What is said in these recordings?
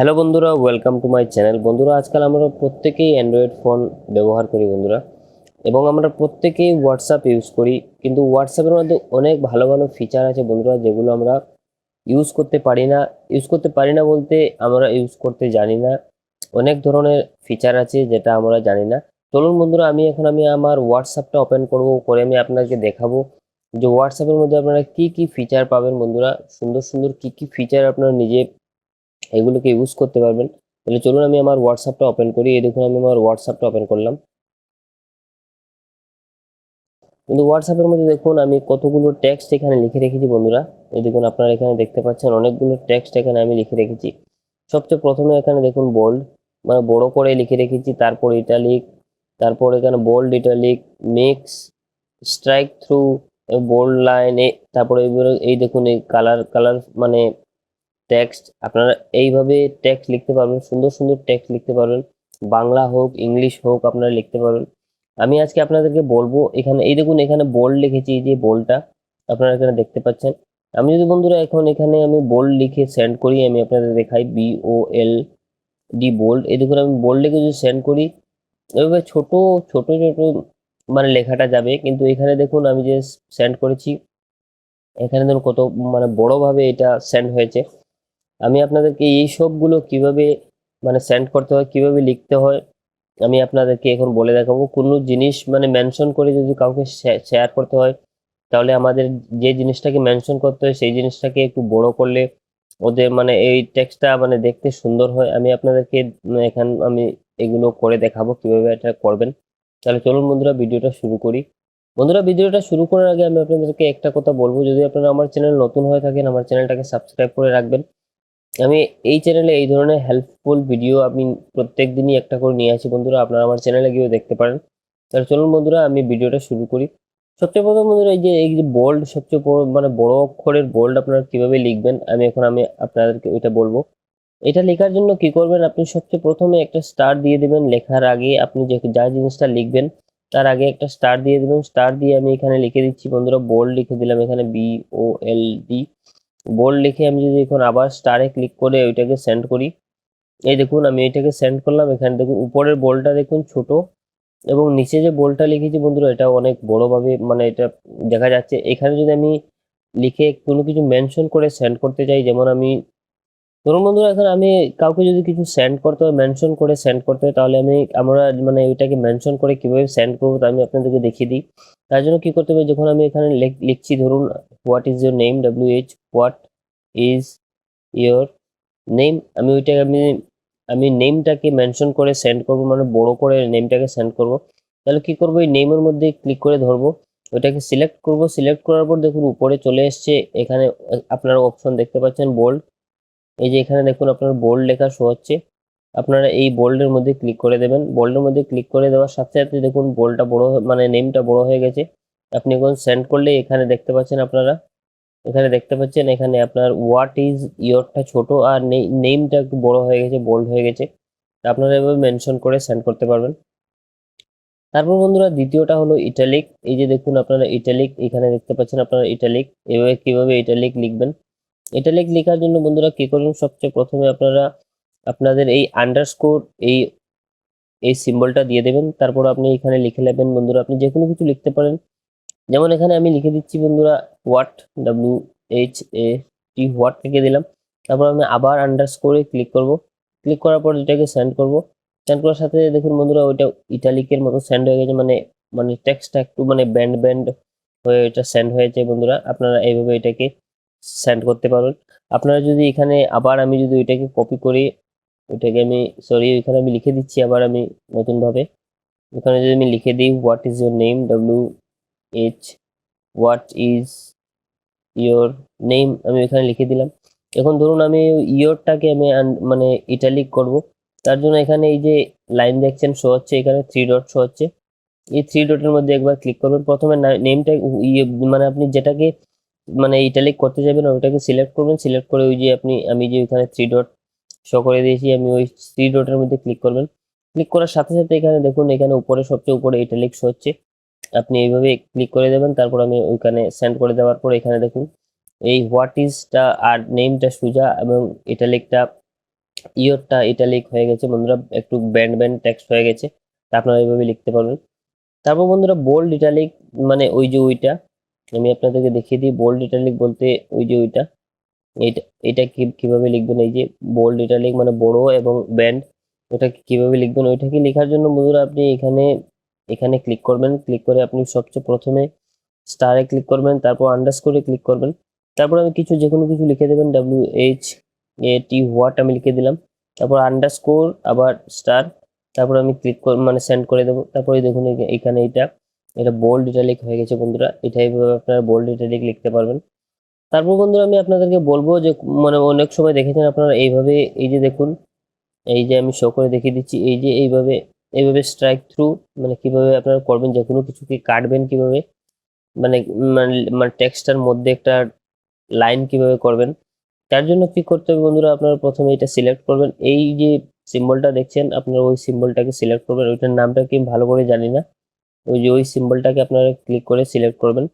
Hello বন্ধুরা, welcome to my channel. বন্ধুরা, আজকাল আমরা প্রত্যেকেই অ্যান্ড্রয়েড ফোন ব্যবহার করি বন্ধুরা, এবং আমরা প্রত্যেকেই হোয়াটসঅ্যাপ ইউজ করি। কিন্তু হোয়াটসঅ্যাপের মধ্যে অনেক ভালো ভালো ফিচার আছে বন্ধুরা, যেগুলো আমরা ইউজ করতে পারি না বলতে আমরা ইউজ করতে জানি না। অনেক ধরনের ফিচার আছে যেটা আমরা জানি না। চলুন বন্ধুরা, আমি আমার হোয়াটসঅ্যাপটা ওপেন করব, করে আমি আপনাকে দেখাবো যে হোয়াটসঅ্যাপের মধ্যে আপনারা কি কি ফিচার পাবেন বন্ধুরা। সুন্দর সুন্দর কি কি ফিচার আপনারা নিজে এগুলোকে ইউজ করতে পারবেন। তাহলে চলুন আমি আমার হোয়াটসঅ্যাপটা ওপেন করি। এই দেখুন, আমি আমার হোয়াটসঅ্যাপটা ওপেন করলাম। কিন্তু হোয়াটসঅ্যাপের মধ্যে দেখুন আমি কতগুলো টেক্সট এখানে লিখে রেখেছি বন্ধুরা। এই দেখুন, আপনারা এখানে দেখতে পাচ্ছেন অনেকগুলো টেক্সট এখানে আমি লিখে রেখেছি। সবচেয়ে প্রথমে এখানে দেখুন বোল্ড, মানে বড় করে লিখে রেখেছি। তারপর ইটালিক, তারপর এখানে bold, italic, mix, strike through, bold line, তারপরে এই দেখুন এই কালার কালার মানে টেক্সট। আপনারা এইভাবে টেক্সট লিখতে পারবেন, সুন্দর সুন্দর টেক্সট লিখতে পারবেন। বাংলা হোক, ইংলিশ হোক, আপনারা লিখতে পারবেন। আমি আজকে আপনাদেরকে বলবো, এখানে এই দেখুন এখানে বোল্ড লিখেছি, এই যে বোল্ডটা আপনারা এখানে দেখতে পাচ্ছেন। আমি যদি বন্ধুরা এখন এখানে আমি বোল্ড লিখে সেন্ড করি, আমি আপনাদের দেখাই BOLD বোল্ড। এই দেখুন আমি বোল্ড লিখে যদি সেন্ড করি, এভাবে ছোট ছোট ছোট মানে লেখাটা যাবে। কিন্তু এখানে দেখুন আমি যে সেন্ড করেছি, এখানে দেখুন কত মানে বড়ভাবে এটা সেন্ড হয়েছে। আমি আপনাদেরকে এই সবগুলো কিভাবে মানে সেন্ড করতে হয়, কিভাবে লিখতে হয়, আমি আপনাদেরকে এখন বলে দেখাবো। কোনো জিনিস মানে মেনশন করে যদি কাউকে শেয়ার করতে হয়, তাহলে আমাদের যে জিনিসটাকে মেনশন করতে হয় সেই জিনিসটাকে একটু বড় করলে ওদের মানে এই টেক্সটটা মানে দেখতে সুন্দর হয়। আমি আপনাদেরকে এখন আমি এগুলো করে দেখাবো কিভাবে এটা করবেন। তাহলে চলুন বন্ধুরা, ভিডিওটা শুরু করি। বন্ধুরা, ভিডিওটা শুরু করার আগে আমি আপনাদেরকে একটা কথা বলবো, যদি আপনারা আমার চ্যানেল নতুন হয়ে থাকেন, আমার চ্যানেলটাকে সাবস্ক্রাইব করে রাখবেন। আমি এই চ্যানেলে এই ধরনের হেল্পফুল ভিডিও আমি প্রত্যেক দিনই একটা করে নিয়ে আসি বন্ধুরা, আপনারা আমার চ্যানেলে গিয়েও দেখতে পারেন। তাহলে চলুন বন্ধুরা, আমি ভিডিওটা শুরু করি। সবচেয়ে প্রথম বন্ধুরা, এই যে বোল্ড, সবচেয়ে বড় মানে বড় অক্ষরের বোল্ড আপনারা কিভাবে লিখবেন, আমি আপনাদেরকে ওইটা বলবো। এটা লেখার জন্য কি করবেন, আপনি সবচেয়ে প্রথমে একটা স্টার দিয়ে দেবেন। লেখার আগে আপনি যে যা জিনিসটা লিখবেন তার আগে একটা স্টার দিয়ে দেবেন। স্টার দিয়ে আমি এখানে লিখে দিচ্ছি বন্ধুরা, বোল্ড লিখে দিলাম এখানে BOLD। বোল্ড লিখে আমি যদি এখন আবার স্টারে ক্লিক করে ওইটাকে সেন্ড করি, এই দেখুন আমি এটাকে সেন্ড করলাম। এখানে দেখুন উপরের বোল্ডটা দেখুন ছোট, এবং নিচে যে বোল্ডটা লিখেছি বন্ধুরা এটা অনেক বড়ভাবে মানে এটা দেখা যাচ্ছে। এখানে যদি আমি লিখে কোনো কিছু মেনশন করে সেন্ড করতে চাই, যেমন আমি ধরুন বন্ধুরা এখন আমি কাউকে যদি কিছু সেন্ড করতে হয়, মেনশন করে সেন্ড করতে হয়, তাহলে আমরা মানে ওইটাকে মেনশন করে কিভাবে সেন্ড করবো তা আমি আপনাদেরকে দেখিয়ে দিই। তার জন্য কি করতে হবে, যখন আমি এখানে লিখছি ধরুন what is your name, what is your name, আমি ওইটাকে আমি নেমটাকে মেনশন করে সেন্ড করব, মানে বড় করে নেমটাকে সেন্ড করব। তাহলে কি করব, এই নেমের মধ্যে ক্লিক করে ধরবো, ওইটাকে সিলেক্ট করব। সিলেক্ট করার পর দেখুন উপরে চলে এসছে। এখানে আপনারা অপশন দেখতে পাচ্ছেন বোল্ড। এই যে এখানে দেখুন আপনার বোল্ড লেখা শো হচ্ছে। আপনারা এই বোল্ডের মধ্যে ক্লিক করে দেবেন। বোল্ডের মধ্যে ক্লিক করে দেওয়ার সাথে সাথে দেখুন বোল্ডটা মানে নেমটা বড় হয়ে গেছে। আপনি এখন সেন্ড করলে এখানে দেখতে পাচ্ছেন আপনারা, এখানে দেখতে পাচ্ছেন এখানে আপনার হোয়াট ইজ ইয়োরটা ছোট আর নেমটা একটু বড় হয়ে গেছে, বোল্ড হয়ে গেছে। আপনারা এভাবে মেনশন করে সেন্ড করতে পারবেন। তারপর বন্ধুরা দ্বিতীয়টা হলো ইটালিক। এই যে দেখুন আপনারা ইটালিক এখানে দেখতে পাচ্ছেন, আপনারা ইটালিক এভাবে কিভাবে ইটালিক লিখবেন। ইটালিক লেখার জন্য বন্ধুরা কি করুন, সবচেয়ে প্রথমে আপনারা আপনাদের এই আন্ডারস্কোর এই এই সিম্বলটা দিয়ে দেবেন। তারপর আপনি এখানে লিখে নেবেন বন্ধুরা, আপনি যে কোনো কিছু লিখতে পারেন। যেমন এখানে আমি লিখে দিচ্ছি বন্ধুরা হোয়াট, হোয়াট লিখে দিলাম। তারপর আমি আবার আন্ডারস্কোরে ক্লিক করব। ক্লিক করার পর এটাকে সেন্ড করব। সেন্ড করার সাথে দেখুন বন্ধুরা ওইটা ইটালিকের মতো সেন্ড হয়ে গেছে, মানে মানে টেক্সটটা একটু মানে ব্যান্ড ব্যান্ড হয়ে এটা সেন্ড হয়েছে বন্ধুরা। আপনারা এইভাবে এটাকে সেন্ড করতে পারবেন। আপনারা যদি এখানে আবার আমি যদি ওইটাকে কপি করি, ওইটাকে আমি সরি এখানে আমি লিখে দিচ্ছি আবার আমি নতুনভাবে। এখানে যদি আমি লিখে দিই what is your name, H what is your name, আমি এখানে লিখে দিলাম। এখন ধরুন আমি ইয়োরটাকে আমি মানে ইটালিক করব। তার জন্য এখানে এই যে লাইন দেখছেন শো হচ্ছে, এখানে 3 ডট শো হচ্ছে। এই 3 ডটের মধ্যে একবার ক্লিক করবেন। প্রথমে নেমটা ইয়ে মানে আপনি যেটাকে মানে ইটালিক করতে যাবেন ওটাকে সিলেক্ট করবেন। সিলেক্ট করে ওই যে আমি যে এখানে 3 ডট শো করে দিয়েছি, আমি ওই 3 ডটের মধ্যে ক্লিক করবেন। ক্লিক করার সাথে সাথে এখানে দেখুন এখানে উপরে সবচেয়ে উপরে ইটালিক শো হচ্ছে। আপনি এইভাবে ক্লিক করে দেবেন। তারপর আমি ওইখানে সেন্ড করে দেওয়ার পর এখানে দেখুন এই হোয়াট ইজটা আর নেমটা সোজা এবং ইটালিকটা ইয়রটা ইটালিক হয়ে গেছে বন্ধুরা, একটু ব্যান্ড ব্যান্ড টেক্সট হয়ে গেছে, তা আপনারা এইভাবে লিখতে পারবেন। তারপর বন্ধুরা বোল্ড ইটালিক মানে ওই যে ওইটা আমি আপনাদেরকে দেখিয়ে দিই। বোল্ড ইটালিক বলতে ওই যে ওইটা, এইটা এটা কিভাবে লিখবেন, এই যে বোল্ড ইটালিক মানে বড় এবং ব্যান্ড, ওটা কিভাবে লিখবেন, ওইটাকে লেখার জন্য বন্ধুরা আপনি এখানে এখানে ক্লিক করবেন। ক্লিক করে আপনি সবচেয়ে প্রথমে স্টারে ক্লিক করবেন, তারপর আন্ডারস্কোরে ক্লিক করবেন, তারপর আমি কিছু যে কোনো কিছু লিখে দেবেন, WHAT হোয়াট আমি লিখে দিলাম, তারপর আন্ডারস্কোর আবার স্টার, তারপর আমি ক্লিক মানে সেন্ড করে দেবো। তারপরে দেখুন এখানে এটা বোল্ড ইটালিক হয়ে গেছে বন্ধুরা, এটাই আপনারা বোল্ড ইটালিক লিখতে পারবেন। তারপর বন্ধুরা আমি আপনাদেরকে বলবো যে মানে অনেক সময় দেখেছেন আপনারা এইভাবে, এই যে দেখুন, এই যে আমি শো করে দেখিয়ে দিচ্ছি, এই যে এইভাবে এইভাবে স্ট্রাইক থ্রু মানে কিভাবে আপনারা করবেন, যে কোনো কিছুকে কাটবেন কিভাবে, মানে মানে টেক্সটার মধ্যে একটা লাইন কিভাবে করবেন। তার জন্য কি করতে হবে বন্ধুরা, আপনারা প্রথমে এটা সিলেক্ট করবেন, এই যে সিম্বলটা দেখছেন আপনারা ওই সিম্বলটাকে সিলেক্ট করবেন, ওইটার নামটা কি ভালো করে জানি না, ওই যে ওই সিম্বলটাকে আপনারা ক্লিক করে সিলেক্ট করবেন।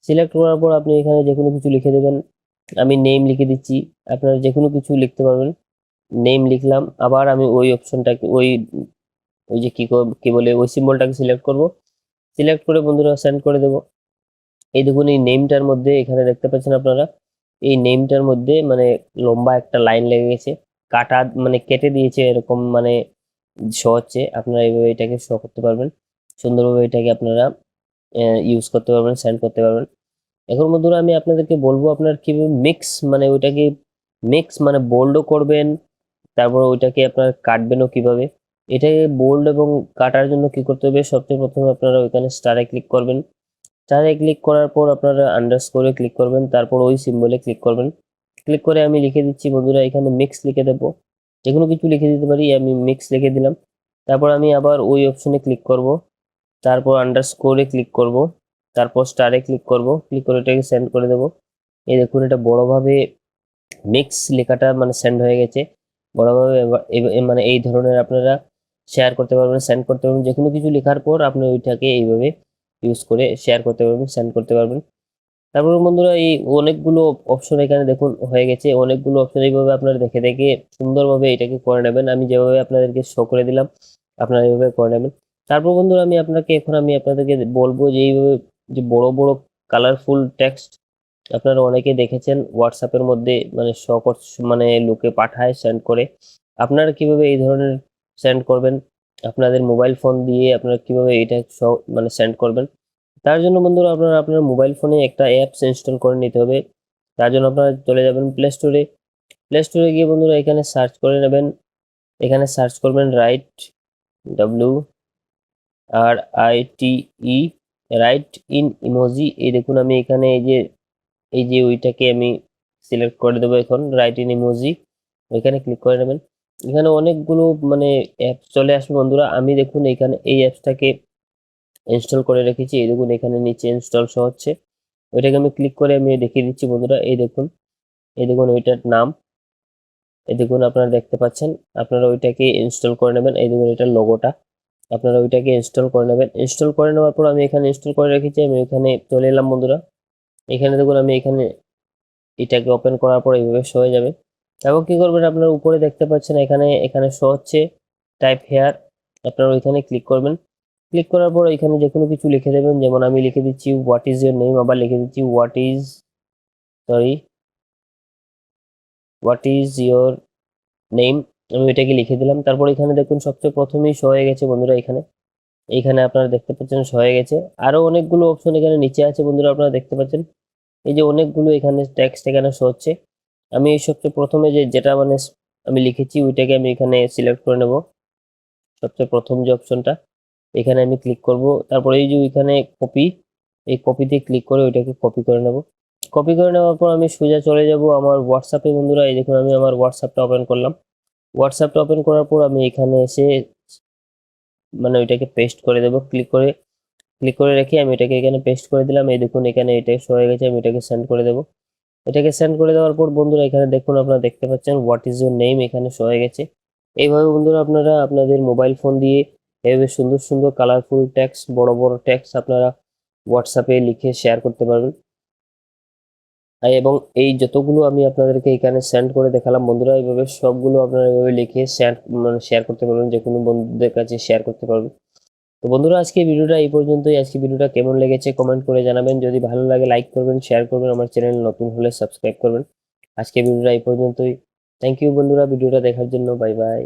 সিলেক্ট করার পর আপনি এখানে যে কোনো কিছু লিখে দেবেন, আমি নেম লিখে দিচ্ছি, আপনারা যে কোনো কিছু লিখতে পারবেন। নেম লিখলাম, আবার আমি ওই অপশনটাকে ওই ওই যে কি বলে ওই সিম্বলটাকে সিলেক্ট করব, সিলেক্ট করে বন্ধুরা সেন্ড করে দেবো। এই দেখুন এই নেমটার মধ্যে এখানে দেখতে পাচ্ছেন আপনারা, এই নেমটার মধ্যে মানে লম্বা একটা লাইন লেগে গেছে, কাটা মানে কেটে দিয়েছে এরকম মানে শো হচ্ছে। আপনারা এইভাবে এটাকে শো করতে পারবেন, সুন্দরভাবে এটাকে আপনারা ইউজ করতে পারবেন, সেন্ড করতে পারবেন। এখন বন্ধুরা আমি আপনাদেরকে বলবো আপনার কিভাবে মিক্স মানে ওইটাকে মিক্স মানে বোল্ডও করবেন, তারপর ওইটাকে আপনার কাটবেনও কিভাবে। এটাকে বোল্ড এবং কাটার জন্য কি করতে হবে, সবচেয়ে প্রথমে আপনারা ওইখানে স্টারে ক্লিক করবেন, স্টারে ক্লিক করার পর আপনারা আন্ডারস্কোরে ক্লিক করবেন, তারপর ওই সিম্বলে ক্লিক করবেন। ক্লিক করে আমি লিখে দিচ্ছি বন্ধুরা, এখানে মিক্স লিখে দেবো, যে কোনো কিছু লিখে দিতে পারি, আমি মিক্স লিখে দিলাম। তারপর আমি আবার ওই অপশনে ক্লিক করব, তারপর আন্ডারস্কোরে ক্লিক করব, তারপর স্টারে ক্লিক করব, ক্লিক করে এটাকে সেন্ড করে দেবো। এই দেখুন এটা বড়ভাবে মিক্স লেখাটা মানে সেন্ড হয়ে গেছে বড়ভাবে। মানে এই ধরনের আপনারা শেয়ার করতে পারবেন, সেন্ড করতে পারবেন, যে কোনো কিছু লেখার পর আপনি ওইটাকে এইভাবে ইউজ করে শেয়ার করতে পারবেন, সেন্ড করতে পারবেন। তারপর বন্ধুরা এই অনেকগুলো অপশন এখানে দেখুন হয়ে গেছে, অনেকগুলো অপশন এইভাবে আপনারা দেখে দেখে সুন্দরভাবে এটাকে করে নেবেন, আমি যেভাবে আপনাদেরকে শো করে দিলাম আপনারা এইভাবে করে নেবেন। তারপর বন্ধুরা আমি আপনাদেরকে বলবো যে এইভাবে যে বড় বড় কালারফুল টেক্সট আপনারা অনেকে দেখেছেন হোয়াটসঅ্যাপের মধ্যে মানে শো মানে লোকে পাঠায় সেন্ড করে, আপনারা কিভাবে এই ধরনের সেন্ড করবেন, আপনাদের মোবাইল ফোন দিয়ে আপনারা কিভাবে এটা মানে সেন্ড করবেন। তার জন্য বন্ধুরা আপনারা আপনার মোবাইল ফোনে একটা অ্যাপস ইনস্টল করে নিতে হবে। তার জন্য আপনারা চলে যাবেন প্লে স্টোরে, প্লে স্টোরে গিয়ে বন্ধুরা এখানে সার্চ করে নেবেন, এখানে সার্চ করবেন right, WRITE, right in emoji. এই দেখুন আমি এখানে এই যে ওইটাকে আমি সিলেক্ট করে দেবো, এখন রাইট ইন ইমোজি ওইখানে ক্লিক করে নেবেন। এখানে অনেকগুলো মানে অ্যাপস চলে আসবে বন্ধুরা, আমি দেখুন এখানে এই অ্যাপসটাকে ইনস্টল করে রেখেছি, এই দেখুন এখানে নিচে ইনস্টল শো হচ্ছে, ওইটাকে আমি ক্লিক করে আমি দেখিয়ে দিচ্ছি বন্ধুরা। এই দেখুন ওইটার নাম, এই দেখুন আপনারা দেখতে পাচ্ছেন, আপনারা ওইটাকে ইনস্টল করে নেবেন। এই দেখুন এটার লোগোটা, আপনারা ওইটাকে ইনস্টল করে নেবেন। ইনস্টল করে নেওয়ার পর আমি এখানে ইনস্টল করে রেখেছি, আমি এখানে চলে এলাম বন্ধুরা। এখানে দেখুন আমি এখানে এটাকে ওপেন করার পর এইভাবে শো হয়ে যাবে। তারপর কি করবেন, আপনারা উপরে দেখতে পাচ্ছেন এখানে এখানে শো হচ্ছে টাইপ হেয়ার, আপনারা ওইখানে ক্লিক করবেন। ক্লিক করার পর এখানে যে কোনো কিছু লিখে দেবেন, যেমন আমি লিখে দিচ্ছি হোয়াট ইজ ইউর নেম, আবার লিখে দিচ্ছি sorry what is your name, আমি এটাকে লিখে দিলাম। তারপর এখানে দেখুন সবচেয়ে প্রথমেই শো হয়ে গেছে বন্ধুরা, এখানে এইখানে আপনারা দেখতে পাচ্ছেন শো হয়ে গেছে। আরো অনেকগুলো অপশন এখানে নিচে আছে বন্ধুরা, আপনারা দেখতে পাচ্ছেন এই যে অনেকগুলো এখানে টেক্সট এখানে শো হচ্ছে। আমি এই সবচেয়ে প্রথমে যেটা মানে আমি লিখেছি ওইটাকে আমি এখানে সিলেক্ট করে নেব, সবচেয়ে প্রথম যে অপশনটা এখানে আমি ক্লিক করব। তারপরে এই যে এখানে কপি, এই কপিতে ক্লিক করে ওইটাকে কপি করে নেব। কপি করে নেওয়ার পর আমি সোজা চলে যাব আমার হোয়াটসঅ্যাপে বন্ধুরা। এই দেখুন আমি আমার হোয়াটসঅ্যাপটা ওপেন করলাম, হোয়াটসঅ্যাপটা ওপেন করার পর আমি এখানে এসে মানে ওইটাকে পেস্ট করে দেবো, ক্লিক করে রেখে আমি এটাকে এখানে পেস্ট করে দিলাম। এই দেখুন এখানে এটা শো হয়ে গেছে, আমি এটাকে সেন্ড করে দেবো। এটাকে সেন্ড করে দেওয়ার পর বন্ধুরা এখানে দেখুন আপনারা দেখতে পাচ্ছেন হোয়াট ইজ ইউর নেম এখানে শো হয়ে গেছে। এইভাবে বন্ধুরা আপনারা আপনাদের মোবাইল ফোন দিয়ে এভাবে সুন্দর সুন্দর কালারফুল টেক্সট, বড় বড় টেক্সট আপনারা হোয়াটসঅ্যাপে লিখে শেয়ার করতে পারবেন। এবং এই যতগুলো আমি আপনাদেরকে এখানে সেন্ড করে দেখালাম বন্ধুরা, এইভাবে সবগুলো আপনারা এইভাবে লিখে শেয়ার করতে পারবেন, যে কোনো বন্ধুদের কাছে শেয়ার করতে পারবেন। তো বন্ধুরা আজকে ভিডিওটা এই পর্যন্তই। আজকে ভিডিওটা কেমন লেগেছে কমেন্ট করে জানাবেন। যদি ভালো লাগে লাইক করবেন, শেয়ার করবেন, আমার চ্যানেল নতুন হলে সাবস্ক্রাইব করবেন। আজকে ভিডিওটা এই পর্যন্তই। থ্যাংক ইউ বন্ধুরা ভিডিওটা দেখার জন্য। Bye bye.